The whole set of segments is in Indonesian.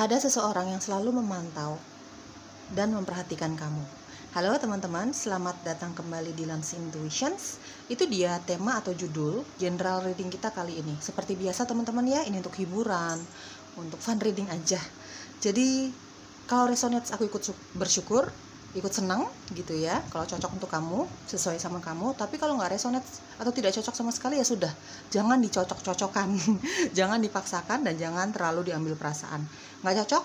Ada seseorang yang selalu memantau dan memperhatikan kamu. Halo teman-teman, selamat datang kembali di Lance Intuitions. Itu dia tema atau judul general reading kita kali ini. Seperti biasa teman-teman ya, ini untuk hiburan, untuk fun reading aja. Jadi kalau resonates aku ikut bersyukur, ikut senang gitu ya. Kalau cocok untuk kamu, sesuai sama kamu. Tapi kalau nggak resonates atau tidak cocok sama sekali ya sudah, jangan dicocok-cocokkan. Jangan dipaksakan dan jangan terlalu diambil perasaan. Nggak cocok,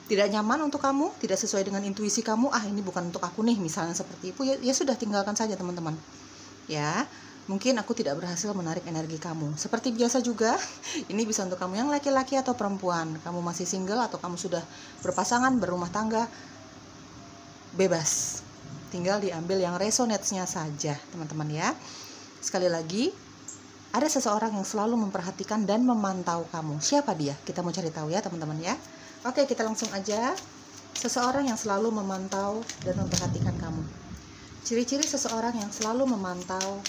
tidak nyaman untuk kamu, tidak sesuai dengan intuisi kamu, ini bukan untuk aku nih, misalnya seperti itu, ya sudah, tinggalkan saja teman-teman. Ya, mungkin aku tidak berhasil menarik energi kamu. Seperti biasa juga, ini bisa untuk kamu yang laki-laki atau perempuan. Kamu masih single atau kamu sudah berpasangan, berumah tangga, bebas. Tinggal diambil yang resonate-nya saja, teman-teman ya. Sekali lagi, ada seseorang yang selalu memperhatikan dan memantau kamu. Siapa dia? Kita mau cari tahu ya, teman-teman ya. Oke, kita langsung aja. Seseorang yang selalu memantau dan memperhatikan kamu. Ciri-ciri seseorang yang selalu memantau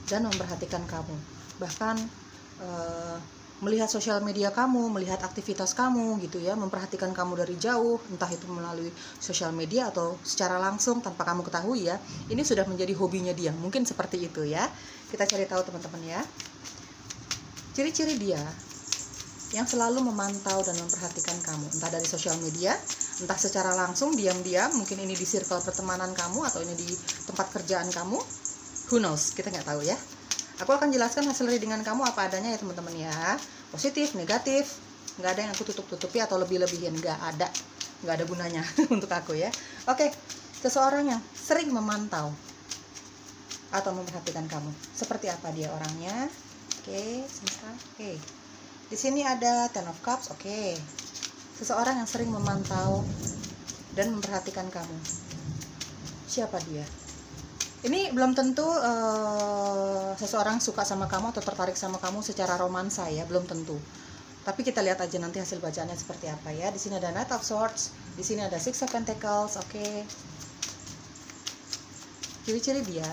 dan memperhatikan kamu. Bahkan melihat sosial media kamu, melihat aktivitas kamu gitu ya, memperhatikan kamu dari jauh, entah itu melalui sosial media atau secara langsung tanpa kamu ketahui ya. Ini sudah menjadi hobinya dia. Mungkin seperti itu ya. Kita cari tahu teman-teman ya. Ciri-ciri dia yang selalu memantau dan memperhatikan kamu, entah dari sosial media, entah secara langsung, diam-diam, mungkin ini di circle pertemanan kamu, atau ini di tempat kerjaan kamu, who knows, kita nggak tahu ya. Aku akan jelaskan hasil readingan kamu apa adanya ya teman-teman ya, positif, negatif, nggak ada yang aku tutup-tutupi atau lebih-lebihin, nggak ada gunanya untuk aku ya. Oke, seseorang yang sering memantau atau memperhatikan kamu, seperti apa dia orangnya? Oke, sebentar, oke. Di sini ada Ten of Cups, oke. Seseorang yang sering memantau dan memperhatikan kamu. Siapa dia? Ini belum tentu seseorang suka sama kamu atau tertarik sama kamu secara romansa ya, belum tentu. Tapi kita lihat aja nanti hasil bacaannya seperti apa ya. Di sini ada Knight of Swords, di sini ada Six of Pentacles, oke. Ciri-ciri dia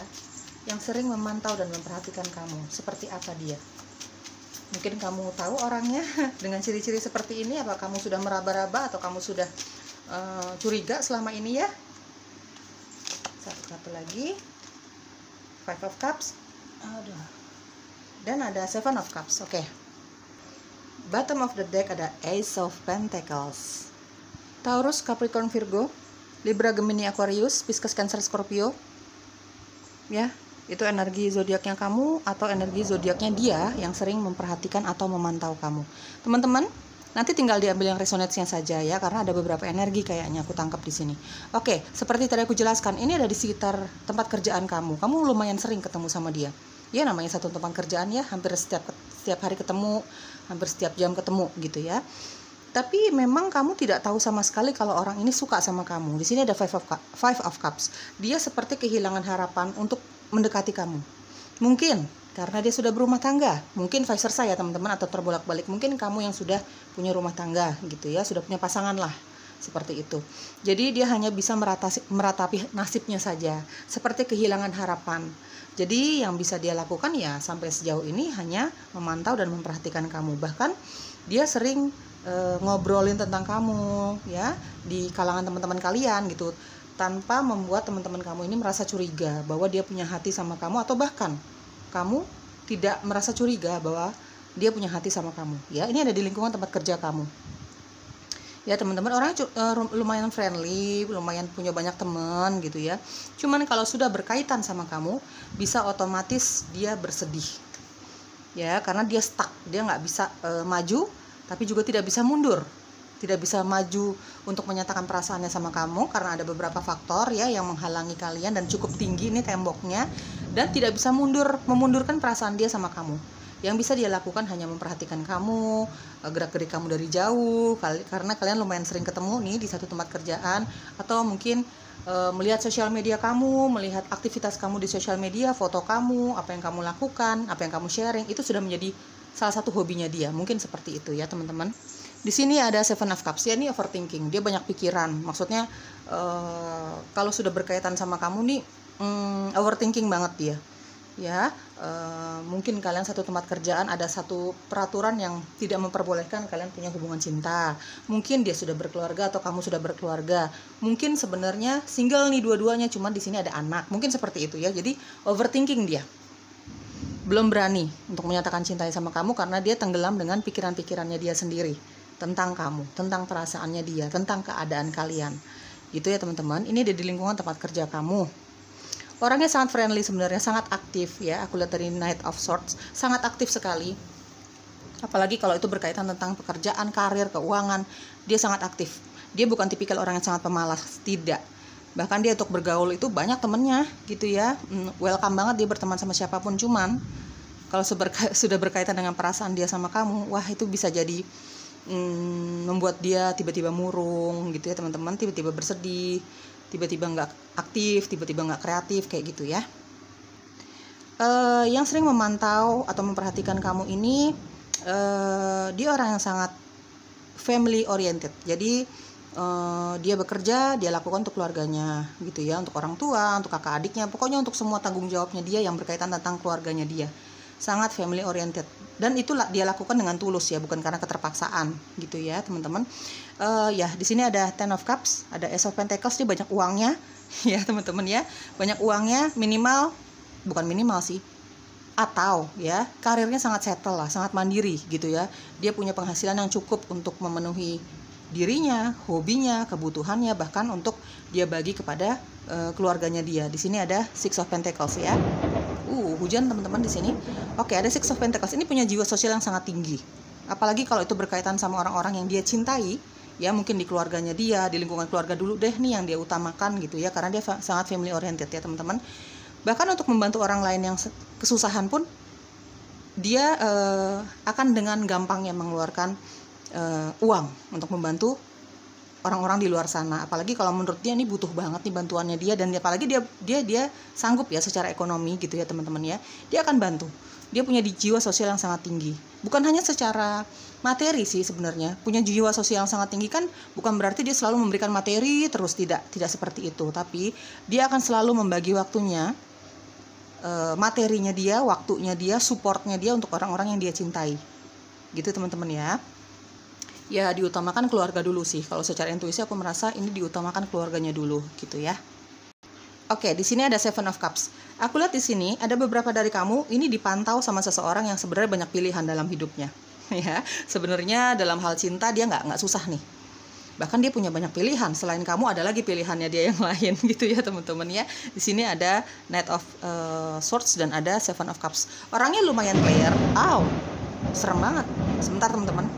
yang sering memantau dan memperhatikan kamu, seperti apa dia? Mungkin kamu tahu orangnya dengan ciri-ciri seperti ini. Apa kamu sudah meraba-raba atau kamu sudah curiga selama ini ya? Satu kartu lagi, Five of Cups, dan ada Seven of Cups. Oke. Bottom of the deck ada Ace of Pentacles. Taurus, Capricorn, Virgo, Libra, Gemini, Aquarius, Pisces, Cancer, Scorpio. Ya. Itu energi zodiaknya kamu atau energi zodiaknya dia yang sering memperhatikan atau memantau kamu. Teman-teman, nanti tinggal diambil yang resonate-nya saja ya, karena ada beberapa energi kayaknya aku tangkap di sini. Oke, seperti tadi aku jelaskan, ini ada di sekitar tempat kerjaan kamu. Kamu lumayan sering ketemu sama dia. Ya, namanya satu tempat kerjaan ya, hampir setiap hari ketemu, hampir setiap jam ketemu gitu ya. Tapi memang kamu tidak tahu sama sekali kalau orang ini suka sama kamu. Di sini ada Five of Cups. Dia seperti kehilangan harapan untuk mendekati kamu. Mungkin karena dia sudah berumah tangga, mungkin vice versa ya teman-teman, atau terbolak-balik, mungkin kamu yang sudah punya rumah tangga gitu ya, sudah punya pasangan lah, seperti itu. Jadi dia hanya bisa meratapi nasibnya saja, seperti kehilangan harapan. Jadi yang bisa dia lakukan ya sampai sejauh ini hanya memantau dan memperhatikan kamu. Bahkan dia sering ngobrolin tentang kamu ya di kalangan teman-teman kalian gitu, tanpa membuat teman-teman kamu ini merasa curiga bahwa dia punya hati sama kamu, atau bahkan kamu tidak merasa curiga bahwa dia punya hati sama kamu ya. Ini ada di lingkungan tempat kerja kamu ya teman-teman. Orangnya lumayan friendly, lumayan punya banyak teman gitu ya. Cuman kalau sudah berkaitan sama kamu, bisa otomatis dia bersedih ya, karena dia stuck, dia nggak bisa maju, tapi juga tidak bisa mundur. Tidak bisa maju untuk menyatakan perasaannya sama kamu karena ada beberapa faktor ya yang menghalangi kalian, dan cukup tinggi ini temboknya, dan tidak bisa memundurkan perasaan dia sama kamu. Yang bisa dia lakukan hanya memperhatikan kamu, gerak-gerik kamu dari jauh, karena kalian lumayan sering ketemu nih di satu tempat kerjaan, atau mungkin melihat sosial media kamu, melihat aktivitas kamu di sosial media, foto kamu, apa yang kamu lakukan, apa yang kamu sharing, itu sudah menjadi salah satu hobinya dia. Mungkin seperti itu ya teman-teman. Di sini ada Seven of Cups, ya ini overthinking, dia banyak pikiran. Maksudnya kalau sudah berkaitan sama kamu nih, overthinking banget dia. ya. Mungkin kalian satu tempat kerjaan ada satu peraturan yang tidak memperbolehkan kalian punya hubungan cinta. Mungkin dia sudah berkeluarga atau kamu sudah berkeluarga. Mungkin sebenarnya single nih dua-duanya, cuman di sini ada anak. Mungkin seperti itu ya. Jadi overthinking dia. Belum berani untuk menyatakan cintanya sama kamu karena dia tenggelam dengan pikiran-pikirannya dia sendiri tentang kamu, tentang perasaannya dia, tentang keadaan kalian. Gitu ya teman-teman. Ini di lingkungan tempat kerja kamu. Orangnya sangat friendly sebenarnya, sangat aktif ya. Aku lihat dari Knight of Swords, sangat aktif sekali. Apalagi kalau itu berkaitan tentang pekerjaan, karir, keuangan, dia sangat aktif. Dia bukan tipikal orang yang sangat pemalas, tidak. Bahkan dia untuk bergaul itu banyak temennya gitu ya. Welcome banget dia berteman sama siapapun, cuman kalau sudah berkaitan dengan perasaan dia sama kamu, wah itu bisa jadi membuat dia tiba-tiba murung gitu ya teman-teman, tiba-tiba bersedih, tiba-tiba nggak aktif, tiba-tiba nggak kreatif kayak gitu ya. Yang sering memantau atau memperhatikan kamu ini dia orang yang sangat family oriented. Jadi dia bekerja, dia lakukan untuk keluarganya gitu ya, untuk orang tua, untuk kakak adiknya, pokoknya untuk semua tanggung jawabnya dia yang berkaitan tentang keluarganya dia. Sangat family oriented, dan itu dia lakukan dengan tulus ya, bukan karena keterpaksaan gitu ya teman-teman. Ya di sini ada Ten of Cups, ada Ace of Pentacles, dia banyak uangnya ya teman-teman ya, banyak uangnya, bukan minimal sih, atau ya karirnya sangat settle lah, sangat mandiri gitu ya. Dia punya penghasilan yang cukup untuk memenuhi dirinya, hobinya, kebutuhannya, bahkan untuk dia bagi kepada keluarganya dia. Di sini ada Six of Pentacles ya. Hujan teman-teman di sini. Oke, ada Six of Pentacles. Ini punya jiwa sosial yang sangat tinggi. Apalagi kalau itu berkaitan sama orang-orang yang dia cintai, ya mungkin di keluarganya dia, di lingkungan keluarga dulu deh nih yang dia utamakan gitu ya, karena dia sangat family oriented ya teman-teman. Bahkan untuk membantu orang lain yang kesusahan pun dia akan dengan gampangnya mengeluarkan uang untuk membantu orang-orang di luar sana. Apalagi kalau menurut dia ini butuh banget nih bantuannya dia, dan apalagi dia sanggup ya secara ekonomi gitu ya teman-teman ya. Dia akan bantu. Dia punya jiwa sosial yang sangat tinggi. Bukan hanya secara materi sih sebenarnya. Punya jiwa sosial yang sangat tinggi kan bukan berarti dia selalu memberikan materi terus, tidak seperti itu. Tapi dia akan selalu membagi waktunya, materinya dia, waktunya dia, supportnya dia untuk orang-orang yang dia cintai. Gitu teman-teman ya. Ya diutamakan keluarga dulu sih. Kalau secara intuisi aku merasa ini diutamakan keluarganya dulu gitu ya. Oke, di sini ada Seven of Cups. Aku lihat di sini ada beberapa dari kamu ini dipantau sama seseorang yang sebenarnya banyak pilihan dalam hidupnya. Ya, sebenarnya dalam hal cinta dia nggak susah nih. Bahkan dia punya banyak pilihan. Selain kamu ada lagi pilihannya dia yang lain gitu ya teman-teman ya. Di sini ada Knight of Swords dan ada Seven of Cups. Orangnya lumayan player. Serem banget. Sebentar teman-teman.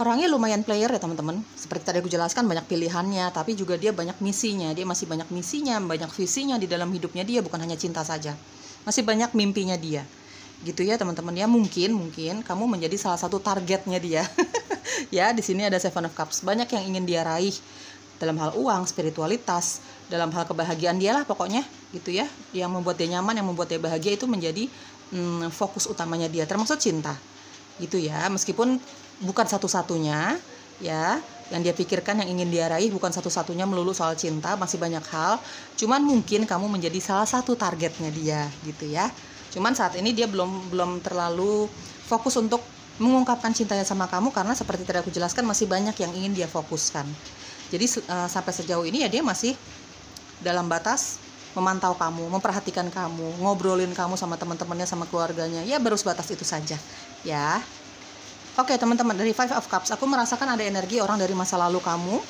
Orangnya lumayan player ya teman-teman. Seperti tadi aku jelaskan, banyak pilihannya, tapi juga dia banyak misinya. Dia masih banyak misinya, banyak visinya di dalam hidupnya dia, bukan hanya cinta saja. Masih banyak mimpinya dia. Gitu ya teman-teman ya. Mungkin kamu menjadi salah satu targetnya dia. Ya, di sini ada Seven of Cups. Banyak yang ingin dia raih dalam hal uang, spiritualitas, dalam hal kebahagiaan dia lah pokoknya gitu ya. Yang membuat dia nyaman, yang membuat dia bahagia itu menjadi fokus utamanya dia, termasuk cinta. Gitu ya, meskipun bukan satu-satunya ya yang dia pikirkan, yang ingin dia raih bukan satu-satunya melulu soal cinta, masih banyak hal. Cuman mungkin kamu menjadi salah satu targetnya dia gitu ya. Cuman saat ini dia belum terlalu fokus untuk mengungkapkan cintanya sama kamu, karena seperti tadi aku jelaskan masih banyak yang ingin dia fokuskan. Jadi sampai sejauh ini ya dia masih dalam batas memantau kamu, memperhatikan kamu, ngobrolin kamu sama teman-temannya, sama keluarganya. Ya baru sebatas itu saja ya. Oke teman-teman, dari Five of Cups aku merasakan ada energi orang dari masa lalu kamu.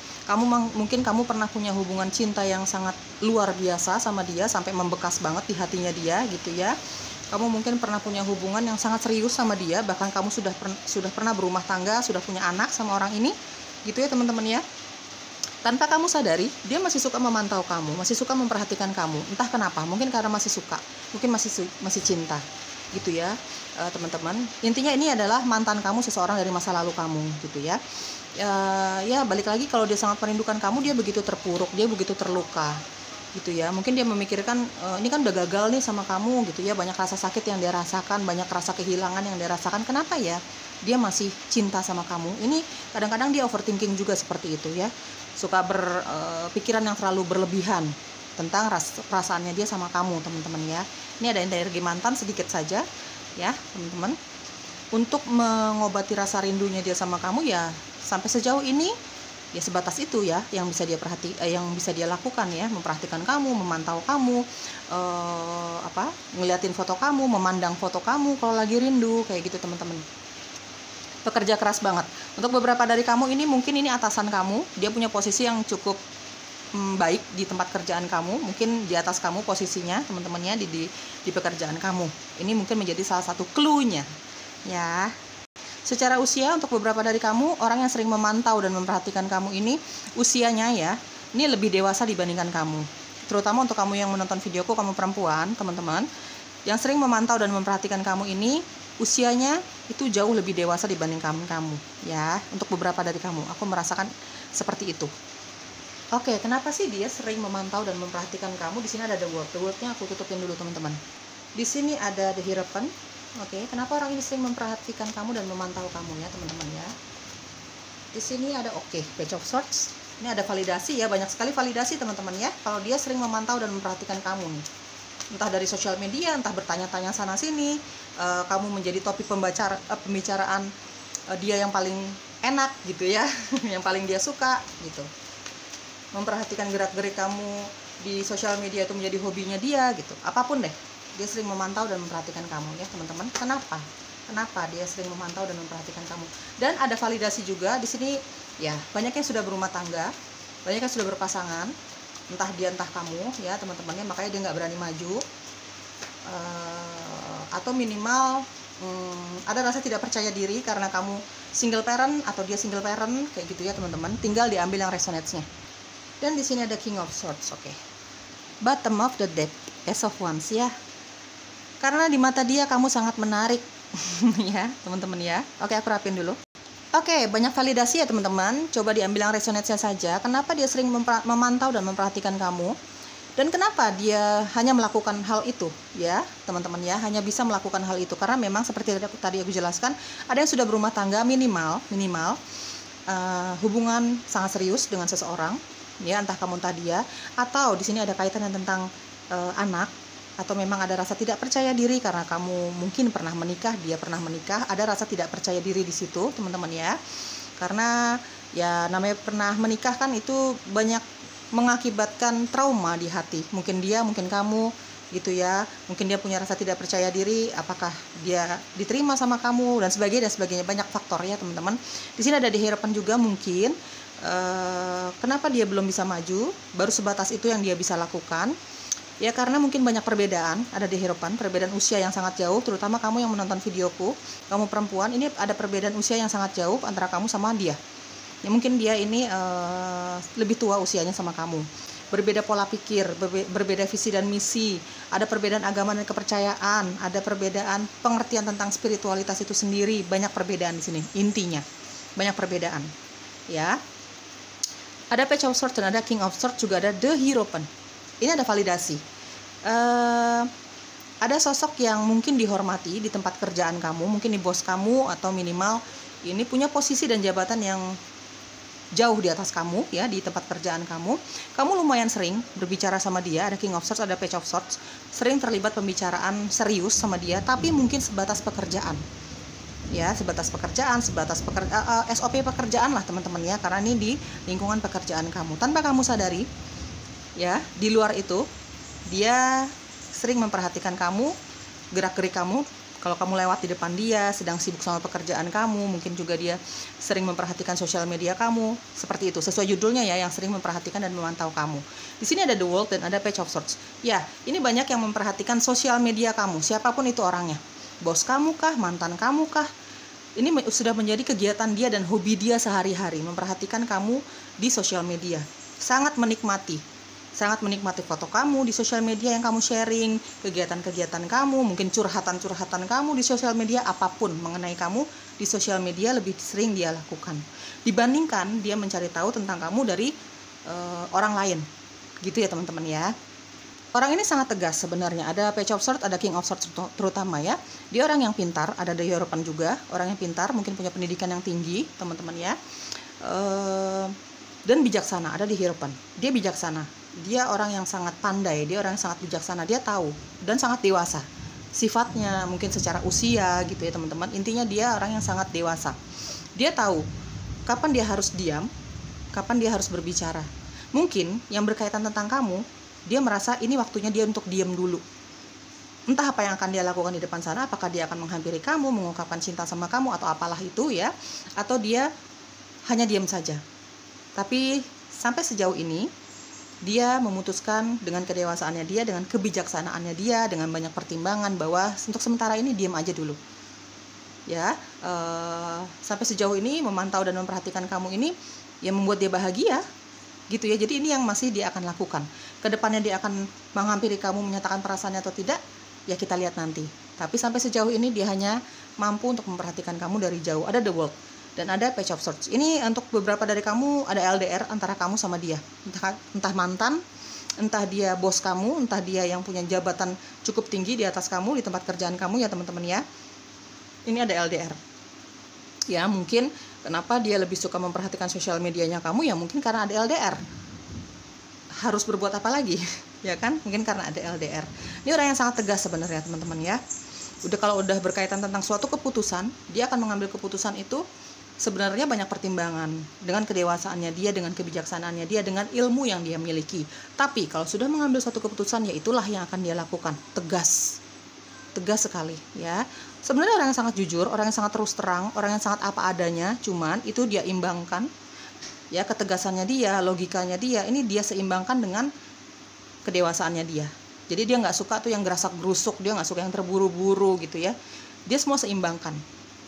Mungkin kamu pernah punya hubungan cinta yang sangat luar biasa sama dia, sampai membekas banget di hatinya dia gitu ya. Kamu mungkin pernah punya hubungan yang sangat serius sama dia, bahkan kamu sudah pernah berumah tangga, sudah punya anak sama orang ini gitu ya teman-teman ya. Tanpa kamu sadari, dia masih suka memantau kamu, masih suka memperhatikan kamu. Entah kenapa, mungkin karena masih suka, mungkin masih cinta gitu ya teman-teman. Intinya ini adalah mantan kamu, seseorang dari masa lalu kamu gitu ya. Ya balik lagi, kalau dia sangat merindukan kamu, dia begitu terpuruk, dia begitu terluka gitu ya. Mungkin dia memikirkan ini kan udah gagal nih sama kamu gitu ya, banyak rasa sakit yang dia rasakan, banyak rasa kehilangan yang dia rasakan. Kenapa ya dia masih cinta sama kamu? Ini kadang-kadang dia overthinking juga seperti itu ya, suka berpikiran yang terlalu berlebihan tentang perasaannya dia sama kamu, teman-teman ya. Ini ada energi mantan sedikit saja ya, teman-teman. Untuk mengobati rasa rindunya dia sama kamu ya, sampai sejauh ini ya sebatas itu ya yang bisa dia yang bisa dia lakukan ya, memperhatikan kamu, memantau kamu, ngeliatin foto kamu, memandang foto kamu kalau lagi rindu, kayak gitu teman-teman. Pekerja keras banget. Untuk beberapa dari kamu ini mungkin ini atasan kamu, dia punya posisi yang cukup baik di tempat kerjaan kamu, mungkin di atas kamu posisinya teman-temannya di pekerjaan kamu. Ini mungkin menjadi salah satu clue-nya ya. Secara usia untuk beberapa dari kamu, orang yang sering memantau dan memperhatikan kamu ini usianya ya, ini lebih dewasa dibandingkan kamu. Terutama untuk kamu yang menonton videoku, kamu perempuan, teman-teman, yang sering memantau dan memperhatikan kamu ini usianya itu jauh lebih dewasa dibandingkan kamu ya. Untuk beberapa dari kamu, aku merasakan seperti itu. Oke, kenapa sih dia sering memantau dan memperhatikan kamu? Di sini ada the word-nya aku tutupin dulu teman-teman. Di sini ada the Hierophant. Oke, kenapa orang ini sering memperhatikan kamu dan memantau kamu ya teman-teman ya. Di sini ada Page of Swords. Ini ada validasi ya, banyak sekali validasi teman-teman ya. Kalau dia sering memantau dan memperhatikan kamu nih, entah dari sosial media, entah bertanya-tanya sana sini, kamu menjadi topik pembicaraan dia yang paling enak gitu ya, yang paling dia suka gitu. Memperhatikan gerak-gerik kamu di sosial media itu menjadi hobinya dia gitu. Apapun deh, dia sering memantau dan memperhatikan kamu ya teman-teman. Kenapa dia sering memantau dan memperhatikan kamu? Dan ada validasi juga di sini ya, banyak yang sudah berumah tangga, banyak yang sudah berpasangan, entah dia entah kamu ya teman-temannya, makanya dia nggak berani maju, atau minimal ada rasa tidak percaya diri karena kamu single parent atau dia single parent kayak gitu ya teman-teman. Tinggal diambil yang resonates-nya. Dan di sini ada King of Swords. Bottom of the deck, Ace of Wands ya. Karena di mata dia kamu sangat menarik ya teman-teman ya. Oke, aku rapin dulu. Oke, banyak validasi ya teman-teman. Coba diambil yang resonate-nya saja. Kenapa dia sering memantau dan memperhatikan kamu? Dan kenapa dia hanya melakukan hal itu ya teman-teman ya. Hanya bisa melakukan hal itu karena memang seperti tadi aku jelaskan, ada yang sudah berumah tangga minimal hubungan sangat serius dengan seseorang ya, entah kamu entah dia, atau di sini ada kaitannya tentang anak, atau memang ada rasa tidak percaya diri karena kamu mungkin pernah menikah, dia pernah menikah, ada rasa tidak percaya diri di situ teman-teman ya. Karena ya namanya pernah menikah kan itu banyak mengakibatkan trauma di hati, mungkin dia, mungkin kamu gitu ya. Mungkin dia punya rasa tidak percaya diri, apakah dia diterima sama kamu dan sebagainya, banyak faktor ya teman-teman. Di sini ada di Hierophant juga mungkin. Kenapa dia belum bisa maju, baru sebatas itu yang dia bisa lakukan ya, karena mungkin banyak perbedaan. Ada di Hierophant, perbedaan usia yang sangat jauh, terutama kamu yang menonton videoku, kamu perempuan, ini ada perbedaan usia yang sangat jauh antara kamu sama dia ya. Mungkin dia ini lebih tua usianya sama kamu, berbeda pola pikir, berbeda visi dan misi, ada perbedaan agama dan kepercayaan, ada perbedaan pengertian tentang spiritualitas itu sendiri, banyak perbedaan di sini. Intinya banyak perbedaan ya. Ada Page of Swords dan ada King of Swords, juga ada The Hierophant. Ini ada validasi. Ada sosok yang mungkin dihormati di tempat kerjaan kamu, mungkin di bos kamu, atau minimal ini punya posisi dan jabatan yang jauh di atas kamu ya di tempat kerjaan kamu. Kamu lumayan sering berbicara sama dia. Ada King of Swords, ada Page of Swords. Sering terlibat pembicaraan serius sama dia, tapi mungkin sebatas pekerjaan. Ya, sebatas pekerjaan, SOP pekerjaan lah teman-teman ya, karena ini di lingkungan pekerjaan kamu. Tanpa kamu sadari ya, di luar itu dia sering memperhatikan kamu, gerak-gerik kamu. Kalau kamu lewat di depan dia sedang sibuk sama pekerjaan kamu, mungkin juga dia sering memperhatikan sosial media kamu. Seperti itu, sesuai judulnya ya, yang sering memperhatikan dan memantau kamu. Di sini ada The World dan ada Page of Swords. Ya, ini banyak yang memperhatikan sosial media kamu, siapapun itu orangnya. Bos kamu kah, mantan kamu kah? Ini sudah menjadi kegiatan dia dan hobi dia sehari-hari, memperhatikan kamu di sosial media. Sangat menikmati foto kamu di sosial media yang kamu sharing, kegiatan-kegiatan kamu, mungkin curhatan-curhatan kamu di sosial media, apapun mengenai kamu di sosial media lebih sering dia lakukan dibandingkan dia mencari tahu tentang kamu dari orang lain. Gitu ya teman-teman ya. Orang ini sangat tegas sebenarnya. Ada Page of Swords, ada King of Swords terutama ya. Dia orang yang pintar, ada The Hierophant juga, orang yang pintar, mungkin punya pendidikan yang tinggi, teman-teman ya. Dan bijaksana, ada di Hierophant. Dia bijaksana. Dia orang yang sangat pandai, dia orang yang sangat bijaksana, dia tahu dan sangat dewasa. Sifatnya mungkin secara usia gitu ya teman-teman. Intinya dia orang yang sangat dewasa. Dia tahu kapan dia harus diam, kapan dia harus berbicara. Mungkin yang berkaitan tentang kamu, dia merasa ini waktunya dia untuk diam dulu. Entah apa yang akan dia lakukan di depan sana, apakah dia akan menghampiri kamu, mengungkapkan cinta sama kamu atau apalah itu ya, atau dia hanya diam saja. Tapi sampai sejauh ini dia memutuskan dengan kedewasaannya dia, dengan kebijaksanaannya dia, dengan banyak pertimbangan bahwa untuk sementara ini diam aja dulu. Ya, sampai sejauh ini memantau dan memperhatikan kamu ini yang membuat dia bahagia, gitu ya. Jadi ini yang masih dia akan lakukan. Kedepannya dia akan menghampiri kamu, menyatakan perasaannya atau tidak, ya kita lihat nanti. Tapi sampai sejauh ini dia hanya mampu untuk memperhatikan kamu dari jauh. Ada the world dan ada page of swords. Ini untuk beberapa dari kamu ada LDR antara kamu sama dia. Entah mantan, entah dia bos kamu, entah dia yang punya jabatan cukup tinggi di atas kamu, di tempat kerjaan kamu ya teman-teman ya. Ini ada LDR. Ya mungkin kenapa dia lebih suka memperhatikan sosial medianya kamu, ya mungkin karena ada LDR. Harus berbuat apa lagi? Ya kan? Mungkin karena ada LDR. Ini orang yang sangat tegas sebenarnya teman-teman ya. Kalau udah berkaitan tentang suatu keputusan, dia akan mengambil keputusan itu sebenarnya banyak pertimbangan, dengan kedewasaannya dia, dengan kebijaksanaannya dia, dengan ilmu yang dia miliki. Tapi kalau sudah mengambil suatu keputusan, ya itulah yang akan dia lakukan. Tegas sekali ya. Sebenarnya orang yang sangat jujur, orang yang sangat terus terang, orang yang sangat apa adanya. Cuman itu dia imbangkan ya, ketegasannya dia, logikanya dia, ini dia seimbangkan dengan kedewasaannya dia. Jadi dia nggak suka tuh yang gerasak gerusuk, dia nggak suka yang terburu-buru gitu ya. Dia semua seimbangkan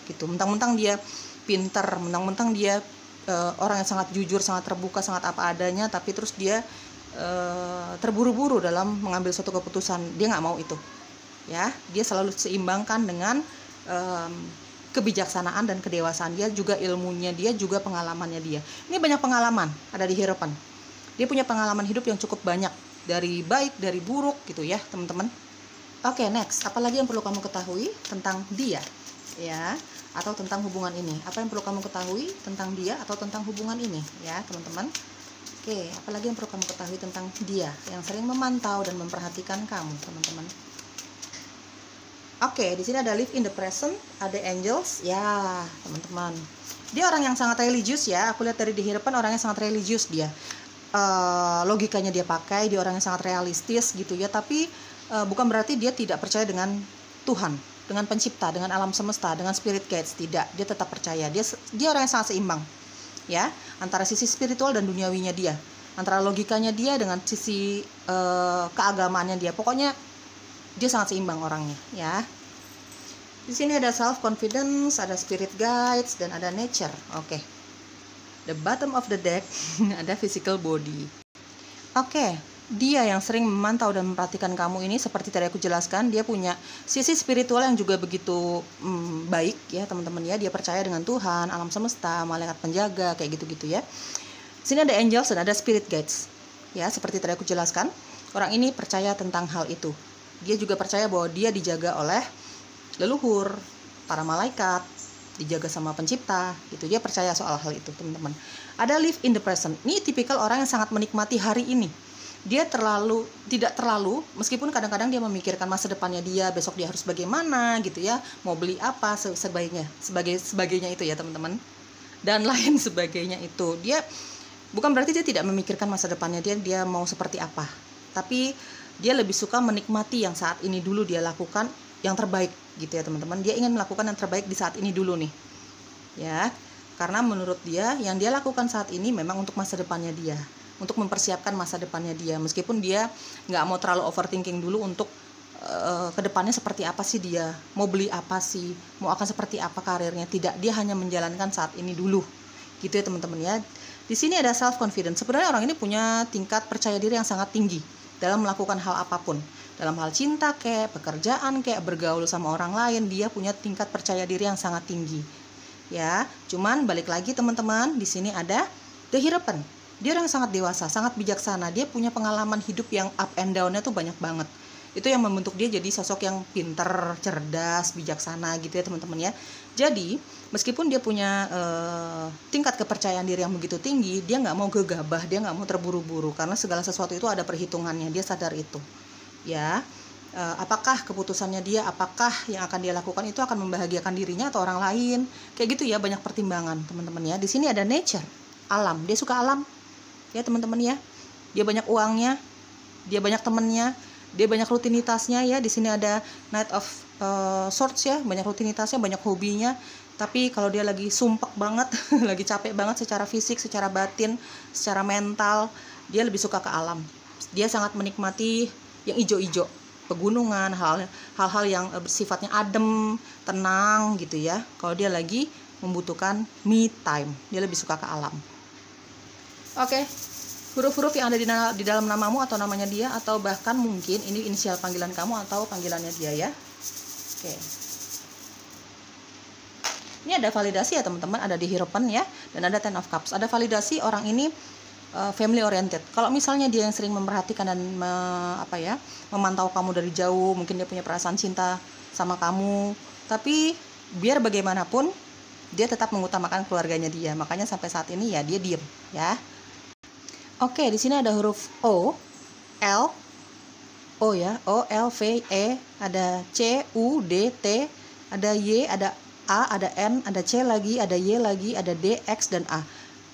gitu. Mentang-mentang dia pinter, mentang-mentang dia orang yang sangat jujur, sangat terbuka, sangat apa adanya, tapi terus dia terburu-buru dalam mengambil suatu keputusan. Dia nggak mau itu ya. Dia selalu seimbangkan dengan kebijaksanaan dan kedewasaan dia, juga ilmunya dia, juga pengalamannya dia. Ini banyak pengalaman ada di Hierophant. Dia punya pengalaman hidup yang cukup banyak, dari baik, dari buruk gitu ya teman-teman. Oke, next, apalagi yang perlu kamu ketahui tentang dia ya, atau tentang hubungan ini? Apa yang perlu kamu ketahui tentang dia atau tentang hubungan ini ya teman-teman? Oke, apalagi yang perlu kamu ketahui tentang dia yang sering memantau dan memperhatikan kamu teman-teman? Oke, di sini ada live in the present, ada angels ya teman-teman. Dia orang yang sangat religius ya. Aku lihat dari di Hierophant orang yang sangat religius dia. Logikanya dia pakai, dia orang yang sangat realistis gitu ya. Tapi bukan berarti dia tidak percaya dengan Tuhan, dengan pencipta, dengan alam semesta, dengan spirit guides. Tidak, dia tetap percaya. Dia orang yang sangat seimbang ya, antara sisi spiritual dan duniawinya dia, antara logikanya dia dengan sisi keagamaannya dia. Pokoknya dia sangat seimbang orangnya ya. Di sini ada self confidence, ada spirit guides, dan ada nature. Oke. The bottom of the deck ada physical body. Oke, dia yang sering memantau dan memperhatikan kamu ini, seperti tadi aku jelaskan, dia punya sisi spiritual yang juga begitu baik ya teman-teman ya. Dia percaya dengan Tuhan, alam semesta, malaikat penjaga, kayak gitu-gitu ya. Sini ada angels dan ada spirit guides ya, seperti tadi aku jelaskan. Orang ini percaya tentang hal itu. Dia juga percaya bahwa dia dijaga oleh leluhur, para malaikat, dijaga sama pencipta gitu. Dia percaya soal hal itu teman-teman. Ada live in the present. Ini tipikal orang yang sangat menikmati hari ini. Dia tidak terlalu, meskipun kadang-kadang dia memikirkan masa depannya dia, besok dia harus bagaimana gitu ya, mau beli apa, sebagainya itu ya teman-teman, dan lain sebagainya itu. Dia bukan berarti dia tidak memikirkan masa depannya dia mau seperti apa, tapi dia lebih suka menikmati yang saat ini dulu dia lakukan yang terbaik gitu ya teman-teman. Dia ingin melakukan yang terbaik di saat ini dulu nih ya, karena menurut dia yang dia lakukan saat ini memang untuk masa depannya dia, untuk mempersiapkan masa depannya dia. Meskipun dia nggak mau terlalu overthinking dulu untuk kedepannya seperti apa sih dia, mau beli apa sih, mau akan seperti apa karirnya. Tidak, dia hanya menjalankan saat ini dulu gitu ya teman-teman ya. Di sini ada self confidence. Sebenarnya orang ini punya tingkat percaya diri yang sangat tinggi dalam melakukan hal apapun, dalam hal cinta kayak pekerjaan kayak bergaul sama orang lain. Dia punya tingkat percaya diri yang sangat tinggi ya. Cuman balik lagi teman-teman, di sini ada the Hierophant. Dia orang sangat dewasa, sangat bijaksana. Dia punya pengalaman hidup yang up and down-nya tuh banyak banget Itu yang membentuk dia jadi sosok yang pinter, cerdas, bijaksana gitu ya teman-teman ya. Jadi meskipun dia punya tingkat kepercayaan diri yang begitu tinggi, dia nggak mau gegabah, dia nggak mau terburu-buru, karena segala sesuatu itu ada perhitungannya, dia sadar itu ya. Apakah keputusannya dia, apakah yang akan dia lakukan itu akan membahagiakan dirinya atau orang lain, kayak gitu ya, banyak pertimbangan teman-teman ya. Di sini ada nature, alam, dia suka alam ya teman-teman ya. Dia banyak uangnya, dia banyak temennya, dia banyak rutinitasnya ya. Di sini ada Knight of Swords ya, banyak rutinitasnya, banyak hobinya. Tapi kalau dia lagi sumpek banget, lagi capek banget secara fisik, secara batin, secara mental, dia lebih suka ke alam. Dia sangat menikmati yang ijo-ijo, pegunungan, hal-hal yang sifatnya adem, tenang gitu ya. Kalau dia lagi membutuhkan me time, dia lebih suka ke alam. Oke, huruf-huruf yang ada di dalam namamu atau namanya dia, atau bahkan mungkin ini inisial panggilan kamu atau panggilannya dia ya. Oke. Ini ada validasi ya teman-teman, ada di Hierophant ya, dan ada Ten of Cups. Ada validasi orang ini family oriented. Kalau misalnya dia yang sering memperhatikan dan memantau kamu dari jauh, mungkin dia punya perasaan cinta sama kamu, tapi biar bagaimanapun dia tetap mengutamakan keluarganya dia. Makanya sampai saat ini ya dia diem ya. Oke, di sini ada huruf O, L, O ya, O, L, V, E, ada C, U, D, T, ada Y, ada A, ada N, ada C lagi, ada Y lagi, ada D, X, dan A.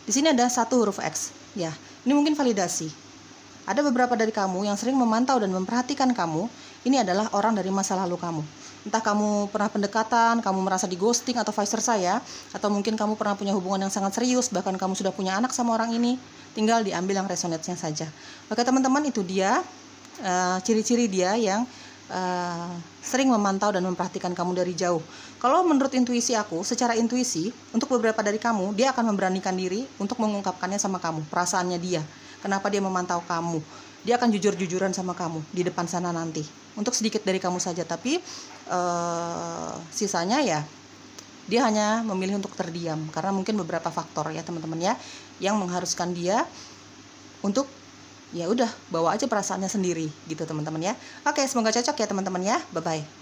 Di sini ada satu huruf X, ya. Ini mungkin validasi. Ada beberapa dari kamu yang sering memantau dan memperhatikan kamu. Ini adalah orang dari masa lalu kamu. Entah kamu pernah pendekatan, kamu merasa di ghosting atau vice versa ya. Atau mungkin kamu pernah punya hubungan yang sangat serius, bahkan kamu sudah punya anak sama orang ini. Tinggal diambil yang resonate-nya saja. Oke teman-teman, itu dia ciri-ciri dia yang sering memantau dan memperhatikan kamu dari jauh. Kalau menurut intuisi aku, secara intuisi, untuk beberapa dari kamu, dia akan memberanikan diri untuk mengungkapkannya sama kamu, perasaannya dia. Kenapa dia memantau kamu? Dia akan jujur-jujuran sama kamu di depan sana nanti. Untuk sedikit dari kamu saja, tapi sisanya ya dia hanya memilih untuk terdiam karena mungkin beberapa faktor ya teman-teman ya, yang mengharuskan dia untuk ya udah bawa aja perasaannya sendiri gitu teman-teman ya. Oke, semoga cocok ya teman-teman ya. Bye bye.